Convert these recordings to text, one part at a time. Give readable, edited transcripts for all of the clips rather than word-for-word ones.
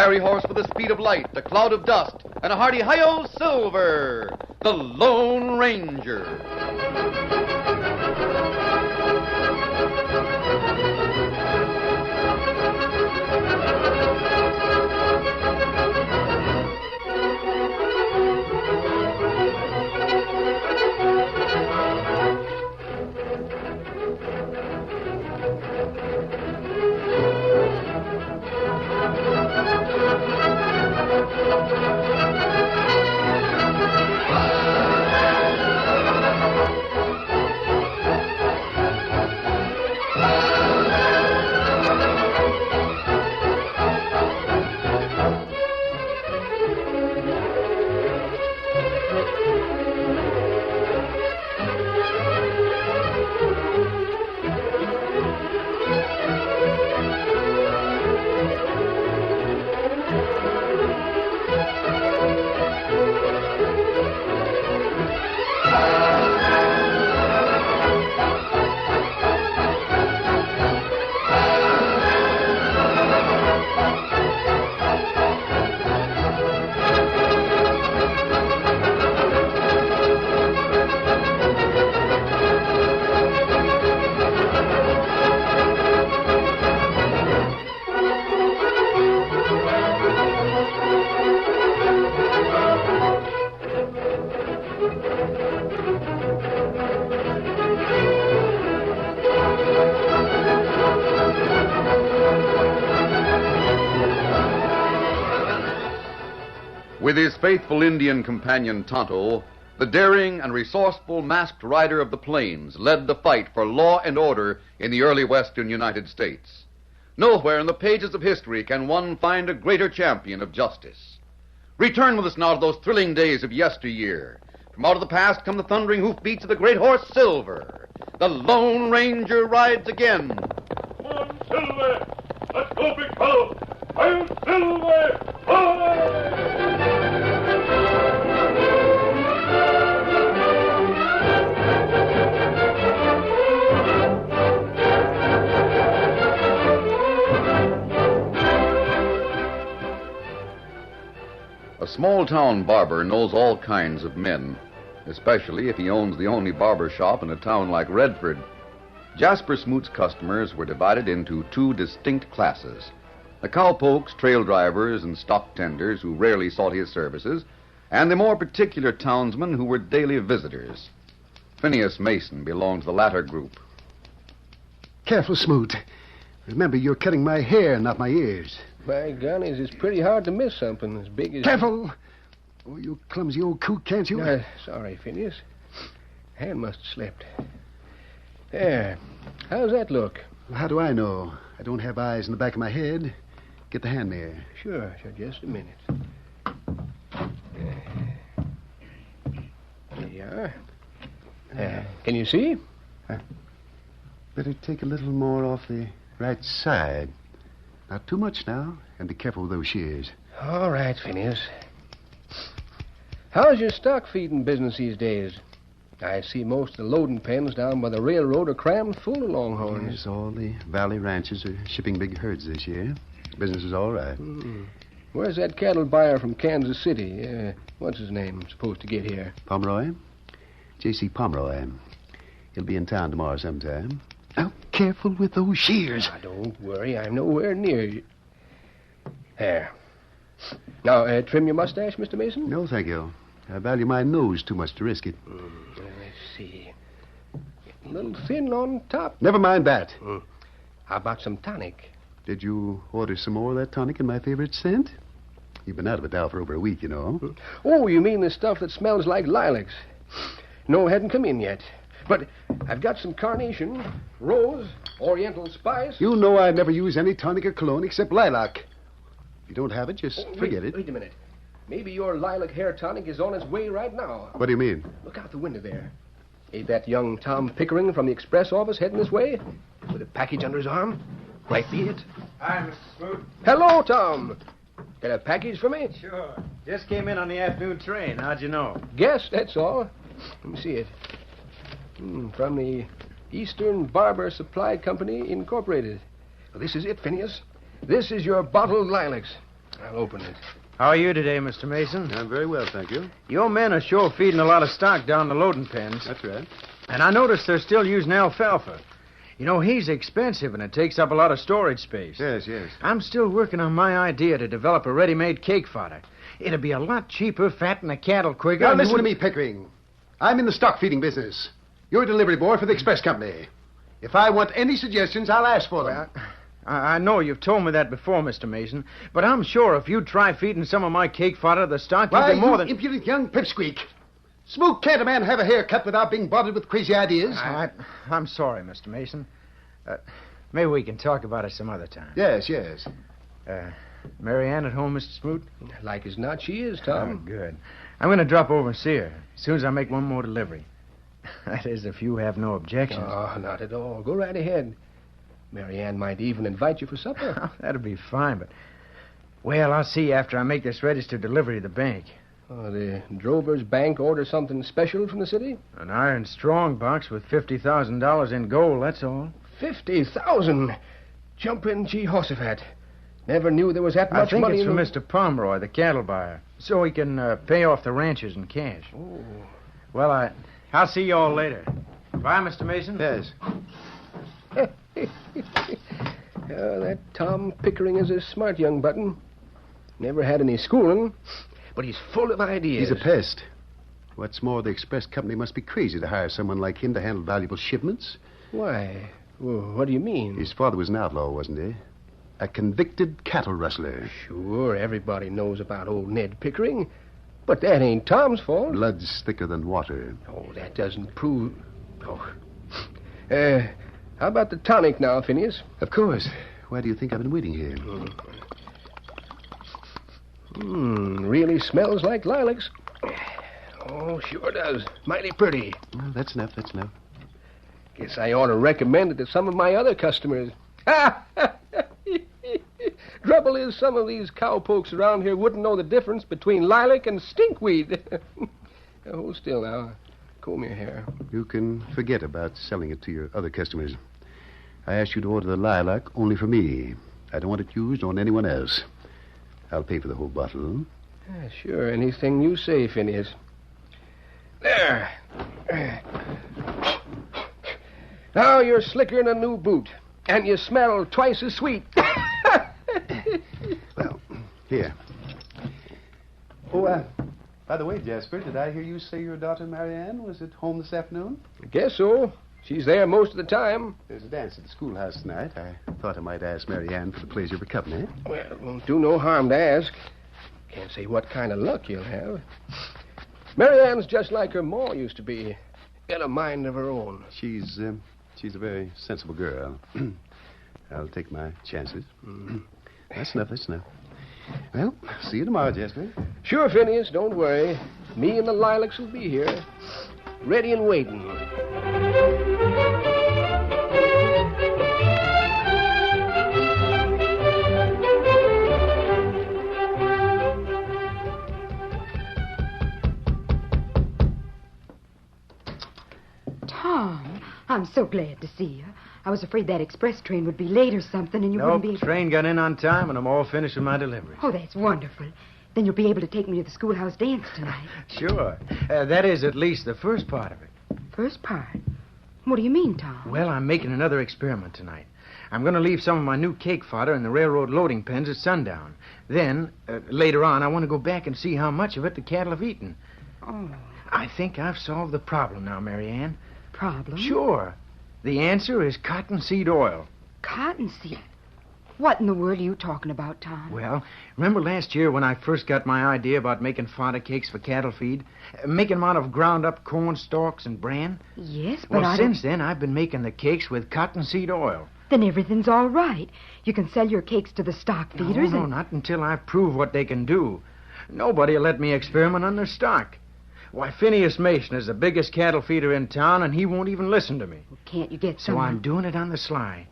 fiery horse with the speed of light, a cloud of dust, and a hearty hi-yo silver, the Lone Ranger. With his faithful Indian companion Tonto, the daring and resourceful masked rider of the plains led the fight for law and order in the early western United States. Nowhere in the pages of history can one find a greater champion of justice. Return with us now to those thrilling days of yesteryear. From out of the past come the thundering hoofbeats of the great horse Silver. The Lone Ranger rides again. Come on, Silver! Let's go, big fellow! I'll Silver! Away! A small-town barber knows all kinds of men, especially if he owns the only barber shop in a town like Redford. Jasper Smoot's customers were divided into two distinct classes: the cowpokes, trail drivers, and stock tenders who rarely sought his services, and the more particular townsmen who were daily visitors. Phineas Mason belonged to the latter group. Careful, Smoot. Remember, you're cutting my hair, not my ears. By gollies, it's pretty hard to miss something as big as... Careful! Oh, you clumsy old coot, can't you? Sorry, Phineas. Hand must have slipped. There. How's that look? Well, how do I know? I don't have eyes in the back of my head. Get the hand there. Sure. Just a minute. There you are. Can you see? Better take a little more off the right side. Not too much now, and be careful with those shears. All right, Phineas. How's your stock feeding business these days? I see most of the loading pens down by the railroad are crammed full of longhorns. Yes, all the valley ranches are shipping big herds this year. Business is all right. Where's that cattle buyer from Kansas City? What's his name? Supposed to get here. Pomeroy? J.C. Pomeroy. He'll be in town tomorrow sometime. Now, careful with those shears. Don't worry. I'm nowhere near you. There. Now, trim your mustache, Mr. Mason? No, thank you. I value my nose too much to risk it. Let's see. Getting a little thin on top. Never mind that. How about some tonic? Did you order some more of that tonic in my favorite scent? You've been out of it now for over a week, you know. Oh, you mean the stuff that smells like lilacs? No, it hadn't come in yet. But I've got some carnation, rose, oriental spice. You know I never use any tonic or cologne except lilac. If you don't have it, just forget it. Wait a minute. Maybe your lilac hair tonic is on its way right now. What do you mean? Look out the window there. Ain't that young Tom Pickering from the express office heading this way? With a package under his arm? Might be it. Hi, Mr. Smoot. Hello, Tom. Got a package for me? Sure. Just came in on the afternoon train. How'd you know? Guess, that's all. Let me see it. From the Eastern Barber Supply Company, Incorporated. Well, this is it, Phineas. This is your bottled lilacs. I'll open it. How are you today, Mr. Mason? I'm very well, thank you. Your men are sure feeding a lot of stock down the loading pens. That's right. And I noticed they're still using alfalfa. You know, he's expensive and it takes up a lot of storage space. Yes, yes. I'm still working on my idea to develop a ready-made cake fodder. It'll be a lot cheaper, fatten the cattle quicker. Now, and listen to me, Pickering. I'm in the stock feeding business. You're a delivery boy for the express company. If I want any suggestions, I'll ask for them. Well, I know you've told me that before, Mr. Mason, but I'm sure if you'd try feeding some of my cake fodder to the stock, you'd Why, be more you than... impudent young pipsqueak. Smoke, can't a man have a haircut without being bothered with crazy ideas? I'm sorry, Mr. Mason. Maybe we can talk about it some other time. Yes, yes. Mary Ann at home, Mr. Smoot? Like as not, she is, Oh, Tom. good. I'm going to drop over and see her as soon as I make one more delivery. That is, if you have no objections. Oh, not at all. Go right ahead. Mary Ann might even invite you for supper. Oh, that'll be fine, but... Well, I'll see you after I make this registered delivery to the bank. Oh, the Drover's Bank order something special from the city? An iron strong box with $50,000 in gold, that's all. 50,000. Jumpin' Jehoshaphat. Never knew there was that I much think money it's for Mr. Pomeroy, the cattle buyer, so he can pay off the ranchers in cash. Oh. Well, I'll see you all later. Bye, Mr. Mason. Yes. That Tom Pickering is a smart young button. Never had any schooling, but he's full of ideas. He's a pest. What's more, the express company must be crazy to hire someone like him to handle valuable shipments. Why? Well, what do you mean? His father was an outlaw, wasn't he? A convicted cattle rustler. Sure, everybody knows about old Ned Pickering. But that ain't Tom's fault. Blood's thicker than water. Oh, that doesn't prove... Oh. How about the tonic now, Phineas? Of course. Why do you think I've been waiting here? Really smells like lilacs. Oh, sure does. Mighty pretty. Well, that's enough, that's enough. Guess I ought to recommend it to some of my other customers. Trouble is, some of these cowpokes around here wouldn't know the difference between lilac and stinkweed. Hold still now. Comb your hair. You can forget about selling it to your other customers. I asked you to order the lilac only for me. I don't want it used on anyone else. I'll pay for the whole bottle. Sure, anything you say, Phineas. There. Now you're slicker than a new boot, and you smell twice as sweet. Well, here. Oh, by the way, Jasper, did I hear you say your daughter, Marianne, was at home this afternoon? Guess so. She's there most of the time. There's a dance at the schoolhouse tonight. I thought I might ask Marianne for the pleasure of her company. Well, it won't do no harm to ask. Can't say what kind of luck you'll have. Mary Ann's just like her ma used to be. Got a mind of her own. She's a very sensible girl. I'll take my chances. That's enough, that's enough. Well, see you tomorrow, Jasper. Sure, Phineas, don't worry. Me and the lilacs will be here. Ready and waiting. Tom, I'm so glad to see you. I was afraid that express train would be late or something, and you wouldn't be able... Train got in on time, and I'm all finished with my delivery. Oh, that's wonderful. Then you'll be able to take me to the schoolhouse dance tonight. Sure. That is at least the first part of it. First part? What do you mean, Tom? Well, I'm making another experiment tonight. I'm going to leave some of my new cake fodder in the railroad loading pens at sundown. Then, later on, I want to go back and see how much of it the cattle have eaten. Oh. I think I've solved the problem now, Mary Ann. Problem? Sure. The answer is cottonseed oil. Cottonseed? What in the world are you talking about, Tom? Well, remember last year when I first got my idea about making fodder cakes for cattle feed? Making them out of ground-up corn stalks and bran? Yes, but Well, since then, I've been making the cakes with cottonseed oil. Then everything's all right. You can sell your cakes to the stock feeders No, not until I prove what they can do. Nobody will let me experiment on their stock. Why, Phineas Mason is the biggest cattle feeder in town, and he won't even listen to me. Can't you get So some... I'm doing it on the sly.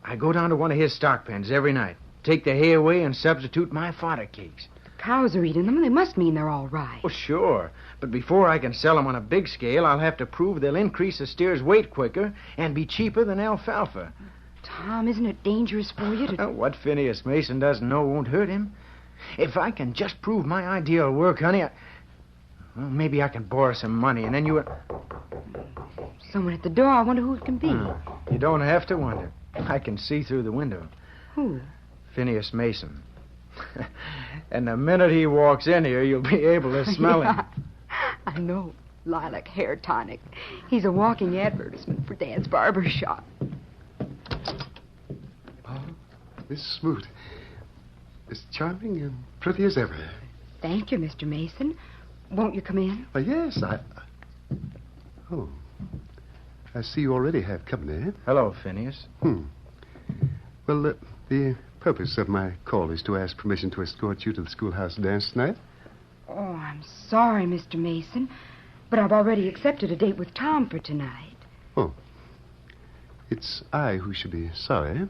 I go down to one of his stock pens every night, take the hay away, and substitute my fodder cakes. Cows are eating them. They must mean they're all right. Oh, sure. But before I can sell them on a big scale, I'll have to prove they'll increase the steer's weight quicker and be cheaper than alfalfa. Tom, isn't it dangerous for you to... What Phineas Mason doesn't know won't hurt him. If I can just prove my idea will work, honey, well, maybe I can borrow some money, and then you... Someone at the door. I wonder who it can be. You don't have to wonder. I can see through the window. Who? Phineas Mason. And the minute he walks in here, you'll be able to smell him. I know. Lilac hair tonic. He's a walking advertisement for Dad's barber shop. Oh, Miss Smoot. As charming and pretty as ever. Thank you, Mr. Mason. Won't you come in? Yes, Oh. I see you already have company. Hello, Phineas. Well, the purpose of my call is to ask permission to escort you to the schoolhouse dance tonight. Oh, I'm sorry, Mr. Mason, but I've already accepted a date with Tom for tonight. Oh. It's I who should be sorry.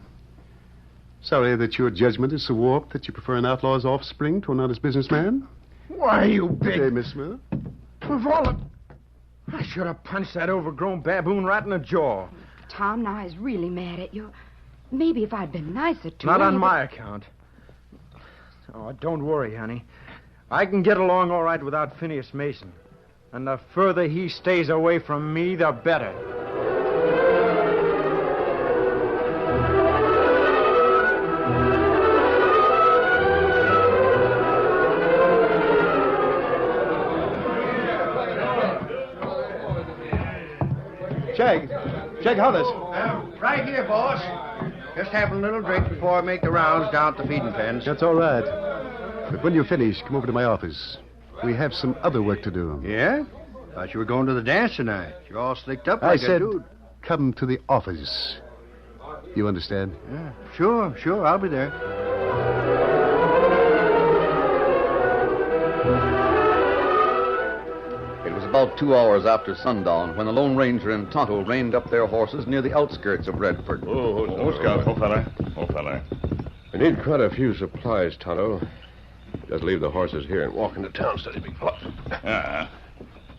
Sorry that your judgment is so warped that you prefer an outlaw's offspring to an honest businessman. Why, you Good big... day, Miss Smith. Of all the... I should have punched that overgrown baboon right in the jaw. Tom now is really mad at you. Maybe if I'd been nicer to Not him... on my account. Oh, don't worry, honey. I can get along all right without Phineas Mason. And the further he stays away from me, the better. Jag Hollis. Right here, boss. Just having a little drink before I make the rounds down at the feeding pens. That's all right. But when you finish, come over to my office. We have some other work to do. Yeah? Thought you were going to the dance tonight. You're all slicked up I like said, a dude. come to the office. You understand? Yeah, sure. I'll be there. It was about 2 hours after sundown when the Lone Ranger and Tonto reined up their horses near the outskirts of Redford. Scout. Oh, fella. I need quite a few supplies, Tonto. Just leave the horses here and walk into town, steady, big fella. Ah.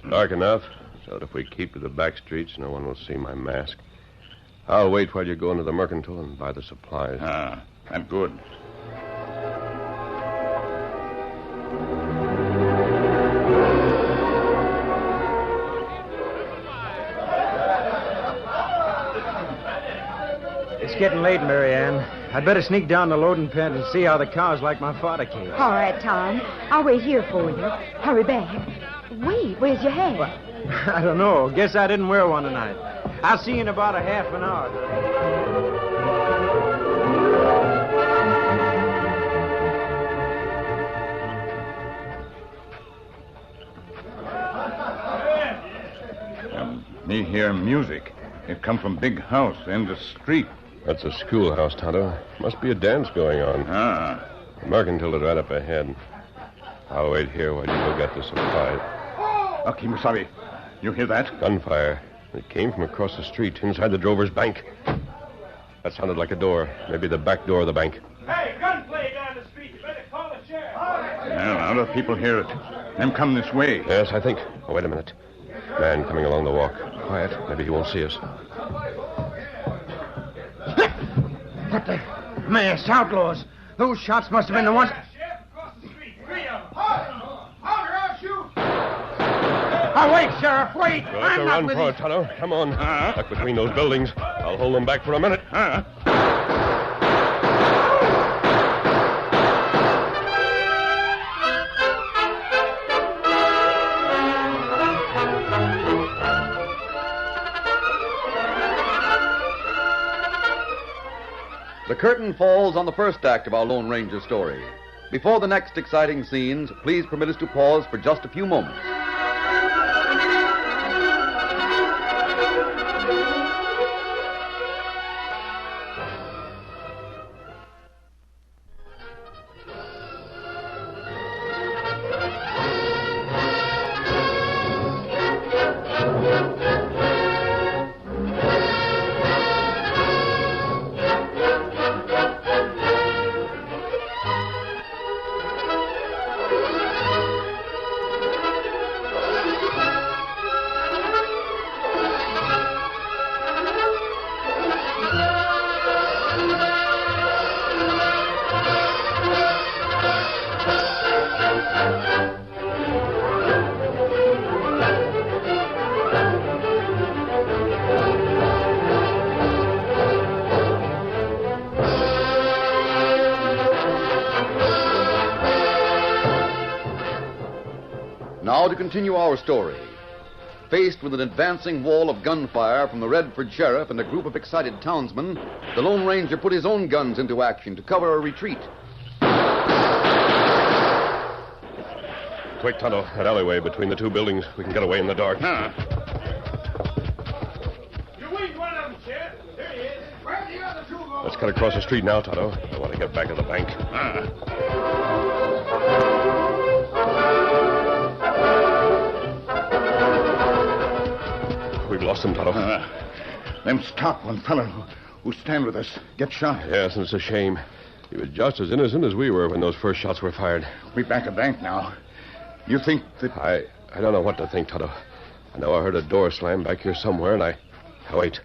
Dark enough, so that if we keep to the back streets, no one will see my mask. I'll wait while you go into the mercantile and buy the supplies. I'm good. It's getting late, Mary Ann. I'd better sneak down the loading pen and see how the cows like my fodder cake. All right, Tom. I'll wait here for you. Hurry back. Wait, where's your hat? I don't know. Guess I didn't wear one tonight. I'll see you in about a half an hour. Me hear music. It come from big house, end of street. That's a schoolhouse, Tonto. Must be a dance going on. The mercantile is right up ahead. I'll wait here while you go get the supplies. Kimasabi, you hear that? Gunfire. It came from across the street, inside the drover's bank. That sounded like a door. Maybe the back door of the bank. Hey, gunplay down the street. You better call the sheriff. Well, now the people hear it. Them come this way. Yes, I think. Oh, wait a minute. Man coming along the walk. Quiet. Maybe he won't see us. What the... Masked outlaws. Those shots must have been the ones... Sheriff, across the street. 3 of them. I'll shoot. Oh, wait, Sheriff, wait. We'll have to run for it, Tonto. Come on. Duck between those buildings. I'll hold them back for a minute. The curtain falls on the first act of our Lone Ranger story. Before the next exciting scenes, please permit us to pause for just a few moments. Now to continue our story. Faced with an advancing wall of gunfire from the Redford sheriff and a group of excited townsmen, the Lone Ranger put his own guns into action to cover a retreat. Quick, Tonto. That alleyway between the two buildings. We can get away in the dark. You winged one of them, Sheriff. There he is. Where'd the other two go? Let's cut across the street now, Tonto. I want to get back to the bank. We've lost them, Tonto. Them Stockman fellow who stand with us get shot. Yes, and it's a shame. He was just as innocent as we were when those first shots were fired. We back at bank now. You think that... I don't know what to think, Tonto. I know I heard a door slam back here somewhere, and Now, wait.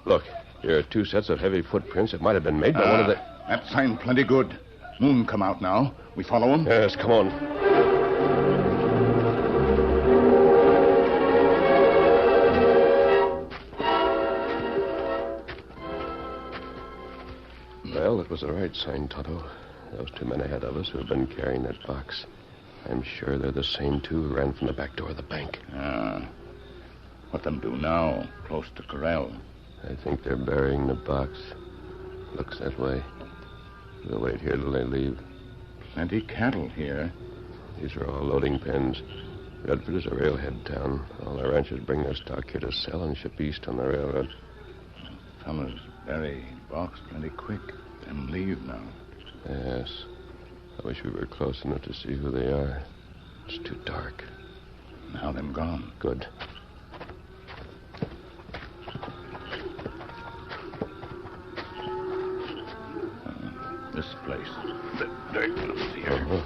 Look, here are two sets of heavy footprints. It might have been made by one of the... That sign plenty good. Moon come out now. We follow him? Yes, come on. Well, it was the right sign, Tonto. Those two men ahead of us who have been carrying that box. I'm sure they're the same two who ran from the back door of the bank. What them do now, close to corral? I think they're burying the box. Looks that way. We'll wait here till they leave. Plenty cattle here. These are all loading pens. Redford is a railhead town. All the ranchers bring their stock here to sell and ship east on the railroad. Fellas bury box plenty quick. Them leave now. Yes. I wish we were close enough to see who they are. It's too dark. Now them gone. Good. This place. The dirt comes here.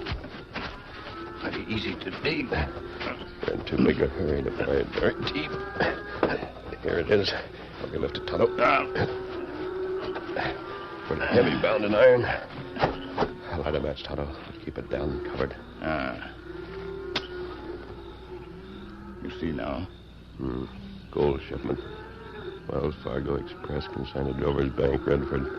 Pretty easy to dig. We're in too big a hurry to find it very deep. Here it is. Help me lift it, Tonto. Pretty heavy bound in iron. I'll light a match, Tonto. Keep it down and covered. You see now? Gold shipment. Wells Fargo Express consigned to Drover's Bank, Redford.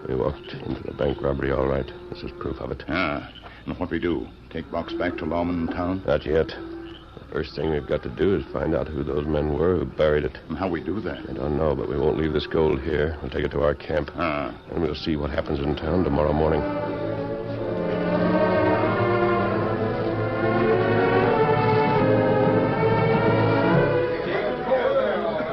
We walked into the bank robbery all right. This is proof of it. And what we do? Take box back to Lawman in town? Not yet. The first thing we've got to do is find out who those men were who buried it. And how we do that? I don't know, but we won't leave this gold here. We'll take it to our camp. And we'll see what happens in town tomorrow morning.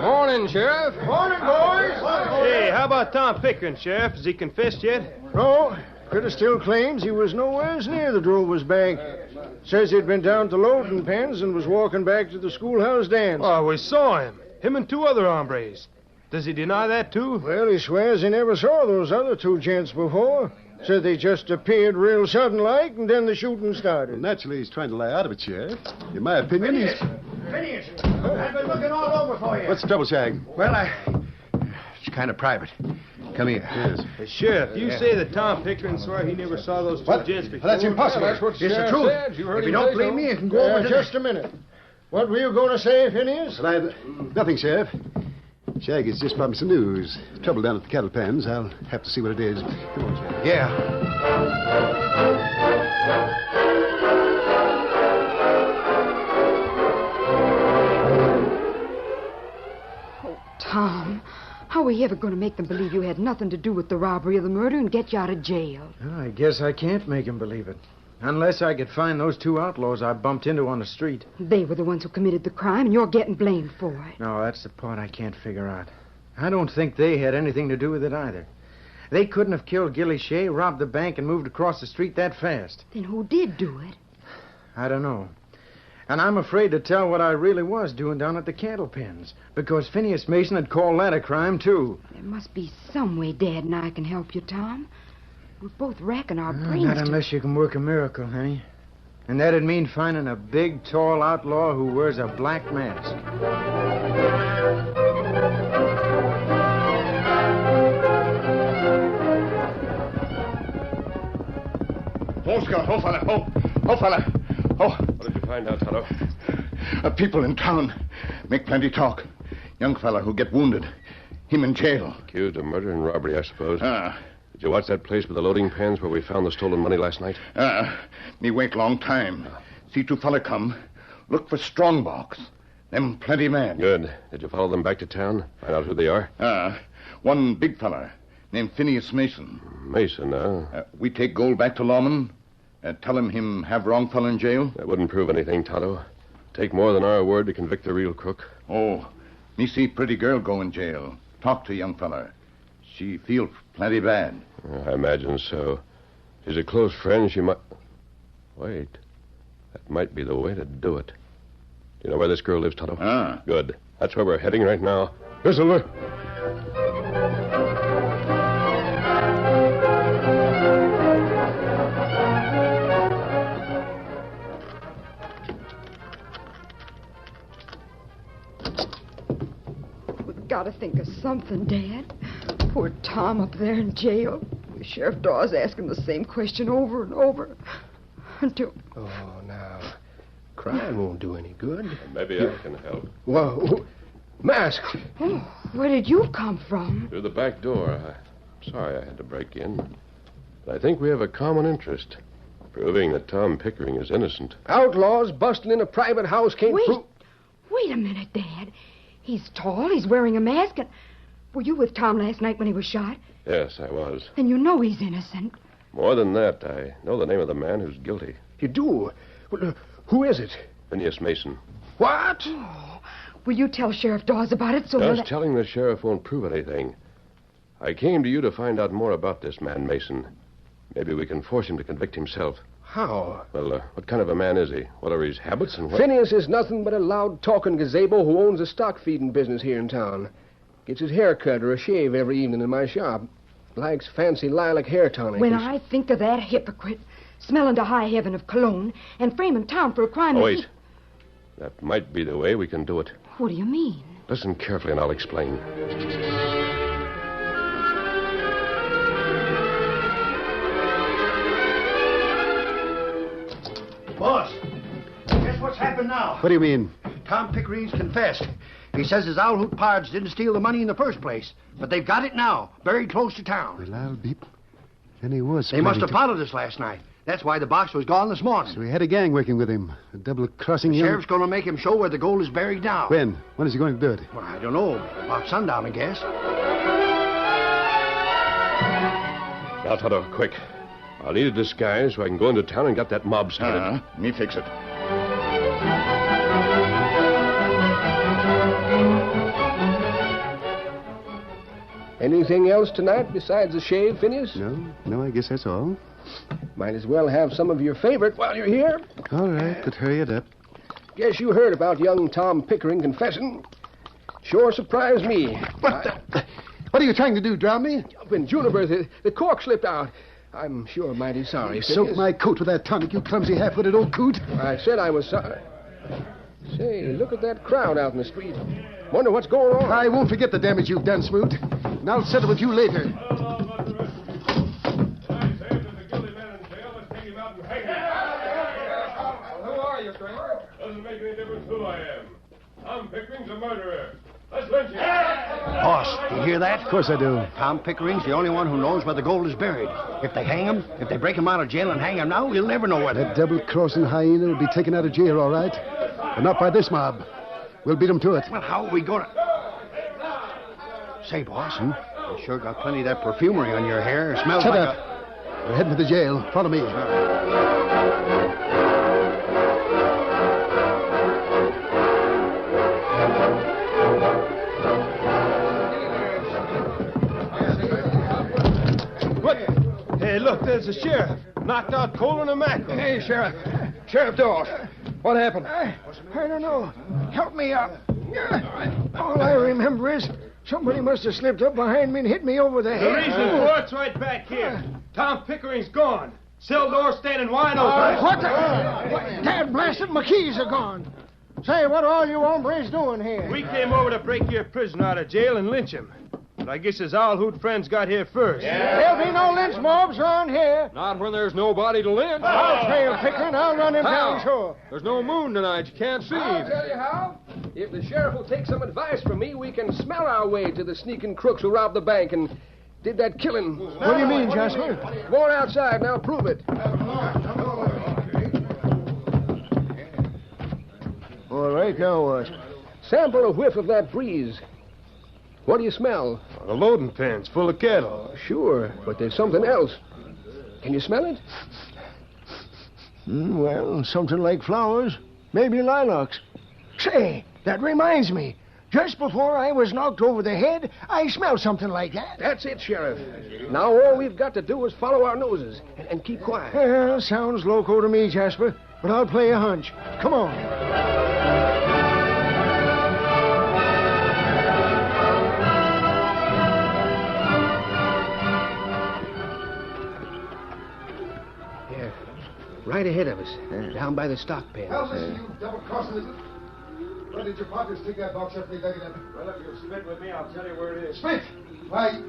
Morning, Sheriff. Morning, boys. Hey, how about Tom Pickering, Sheriff? Has he confessed yet? No, Critter still claims he was nowhere near the Drover's Bank. Says he'd been down to loading pens and was walking back to the schoolhouse dance. Oh, we saw him. Him and two other hombres. Does he deny that, too? Well, he swears he never saw those other two gents before. Said they just appeared real sudden-like, and then the shooting started. Well, naturally, he's trying to lie out of it, Sheriff. In my opinion, he's... Phineas, I've been looking all over for you. What's the trouble, Shag? Well, it's kind of private. Come here. Yes. Hey, Sheriff, you say that Tom Pickering swore he never saw those two gents before. Well, that's impossible. That's what the it's the sheriff truth. said. You heard If you him don't say believe so. me, you can go over to... Just a minute. What were you going to say, Phineas? Well, nothing, Sheriff. Shag has just brought me some news. Trouble down at the cattle pens. I'll have to see what it is. Come on, Shag. Yeah. Tom, how are we ever going to make them believe you had nothing to do with the robbery or the murder and get you out of jail? Well, I guess I can't make him believe it. Unless I could find those two outlaws I bumped into on the street. They were the ones who committed the crime, and you're getting blamed for it. No, that's the part I can't figure out. I don't think they had anything to do with it either. They couldn't have killed Gilly Shea, robbed the bank, and moved across the street that fast. Then who did do it? I don't know. And I'm afraid to tell what I really was doing down at the cattle pens, because Phineas Mason had called that a crime, too. There must be some way Dad and I can help you, Tom. We're both racking our brains Not unless you can work a miracle, honey. And that'd mean finding a big, tall outlaw who wears a black mask. Oh, Scott. Oh, fella. Oh, fella. Oh. What did you find out, Tonto? People in town make plenty talk. Young fella who get wounded. Him in jail. Accused of murder and robbery, I suppose. Did you watch that place with the loading pens where we found the stolen money last night? Me wait long time. See two fella come. Look for Strongbox. Them plenty man. Good. Did you follow them back to town? Find out who they are? One big fella named Phineas Mason. Mason, huh? We take gold back to Lawman. Tell him have wrong fella in jail. That wouldn't prove anything, Tonto. Take more than our word to convict the real crook. Oh, me see pretty girl go in jail. Talk to young fella. She feel plenty bad. I imagine so. She's a close friend. She might... Wait. That might be the way to do it. Do you know where this girl lives, Tonto? Good. That's where we're heading right now. Here, Silver. We've got to think of something, Dad. Poor Tom up there in jail. Sheriff Dawes asking the same question over and over. Until... Oh, now, crying won't do any good. Maybe I can help. Whoa, Mask. Oh, where did you come from? Through the back door. I'm sorry I had to break in. But I think we have a common interest. Proving that Tom Pickering is innocent. Outlaws busting in a private house can't prove... Wait a minute, Dad. He's tall, he's wearing a mask, and... Were you with Tom last night when he was shot? Yes, I was. And you know he's innocent. More than that, I know the name of the man who's guilty. You do? Well, who is it? Phineas Mason. What? Oh, will you tell Sheriff Dawes about it so Just telling the sheriff won't prove anything. I came to you to find out more about this man, Mason. Maybe we can force him to convict himself. How? Well, what kind of a man is he? What are his habits and what... Phineas is nothing but a loud-talking gazebo who owns a stock-feeding business here in town. Gets his hair cut or a shave every evening in my shop. Likes fancy lilac hair tonic. When I think of that hypocrite smelling to high heaven of cologne and framing Tom for a crime... Wait. That might be the way we can do it. What do you mean? Listen carefully and I'll explain. Boss, guess what's happened now? What do you mean? Tom Pickering's confessed. He says his owl hoot pards didn't steal the money in the first place, but they've got it now, buried close to town. Well, I'll be... Then he was... They must have followed us last night. That's why the box was gone this morning. So he had a gang working with him, double-crossing him. The sheriff's going to make him show where the gold is buried now. When? When is he going to do it? Well, I don't know. About sundown, I guess. Now, Tonto, quick. I'll need a disguise so I can go into town and get that mob started. Me fix it. Anything else tonight besides the shave, Phineas? No, I guess that's all. Might as well have some of your favorite while you're here. All right, but hurry it up. Guess you heard about young Tom Pickering confessing. Sure surprised me. What are you trying to do, drown me? Jumping juniper, the cork slipped out. I'm sure mighty sorry, You Phineas. soaked my coat with that tonic, you clumsy half-witted old coot. I said I was sorry. Say, look at that crowd out in the street. Wonder what's going on. I won't forget the damage you've done, Smoot. And I'll settle with you later. Doesn't make any difference who I am. Tom Pickering's a murderer. Let's lynch him. Boss, you hear that? Of course I do. Tom Pickering's the only one who knows where the gold is buried. If they hang him, if they break him out of jail and hang him now, we'll never know where That double-crossing hyena will be taken out of jail, all right. But not by this mob. We'll beat him to it. Well, how are we going to... Say, boss, you sure got plenty of that perfumery on your hair. It smells Shut like up. We're heading for the jail. Follow me. What? Hey, look, there's the sheriff. Knocked out Colin and Mackerel. Hey, Sheriff. Sheriff Dawes. What happened? I don't know. Help me up. All I remember is somebody must have slipped up behind me and hit me over the head. The reason for it's right back here. Tom Pickering's gone. Cell door standing wide open. What the... Dad blasted, my keys are gone. Say, what are all you hombres doing here? We came over to break your prisoner out of jail and lynch him. But I guess his owl hoot friends got here first. There'll be no lynch mobs around here. Not when there's nobody to lynch. I'll trail Pickering. I'll run him down, sure. There's no moon tonight. You can't see. I'll tell you how. If the sheriff will take some advice from me, we can smell our way to the sneaking crooks who robbed the bank and did that killing. What do you mean, Jasper? Come on outside and I'll prove it. All right, now what? Sample a whiff of that breeze. What do you smell? The loading pen's full of cattle. Sure, but there's something else. Can you smell it? Well, something like flowers. Maybe lilacs. Say, that reminds me. Just before I was knocked over the head, I smelled something like that. That's it, Sheriff. Now all we've got to do is follow our noses and keep quiet. Well, sounds loco to me, Jasper, but I'll play a hunch. Come on. Right ahead of us, down by the stock pen. Now listen, you double-crossing little... Where did your partner stick that box up there, Duggan? Well, if you'll spit with me, I'll tell you where it is. Spit! Why...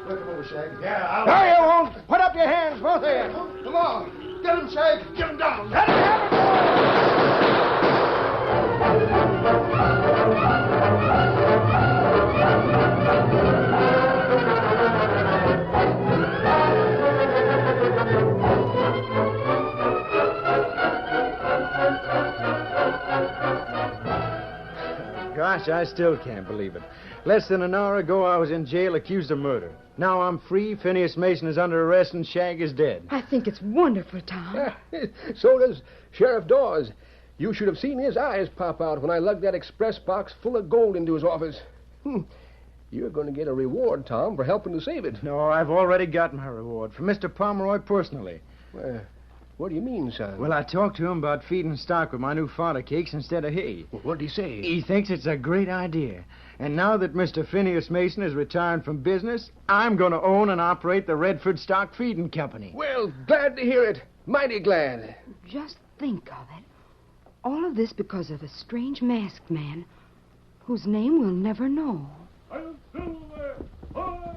Look him over, Shag. Yeah, I'll... No, you won't! Put up your hands, both of you! Come on! Get him, Shag! Get him down! Let him have Gosh, I still can't believe it. Less than an hour ago, I was in jail accused of murder. Now I'm free, Phineas Mason is under arrest, and Shag is dead. I think it's wonderful, Tom. So does Sheriff Dawes. You should have seen his eyes pop out when I lugged that express box full of gold into his office. You're going to get a reward, Tom, for helping to save it. No, I've already got my reward from Mr. Pomeroy personally. What do you mean, son? Well, I talked to him about feeding stock with my new fodder cakes instead of hay. What did he say? He thinks it's a great idea. And now that Mr. Phineas Mason is retired from business, I'm going to own and operate the Redford Stock Feeding Company. Well, glad to hear it. Mighty glad. Just think of it. All of this because of a strange masked man whose name we'll never know. I'll Silver! Hi!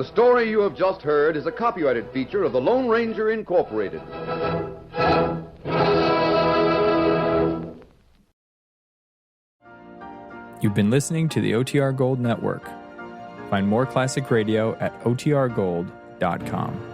The story you have just heard is a copyrighted feature of the Lone Ranger Incorporated. You've been listening to the OTR Gold Network. Find more classic radio at otrgold.com.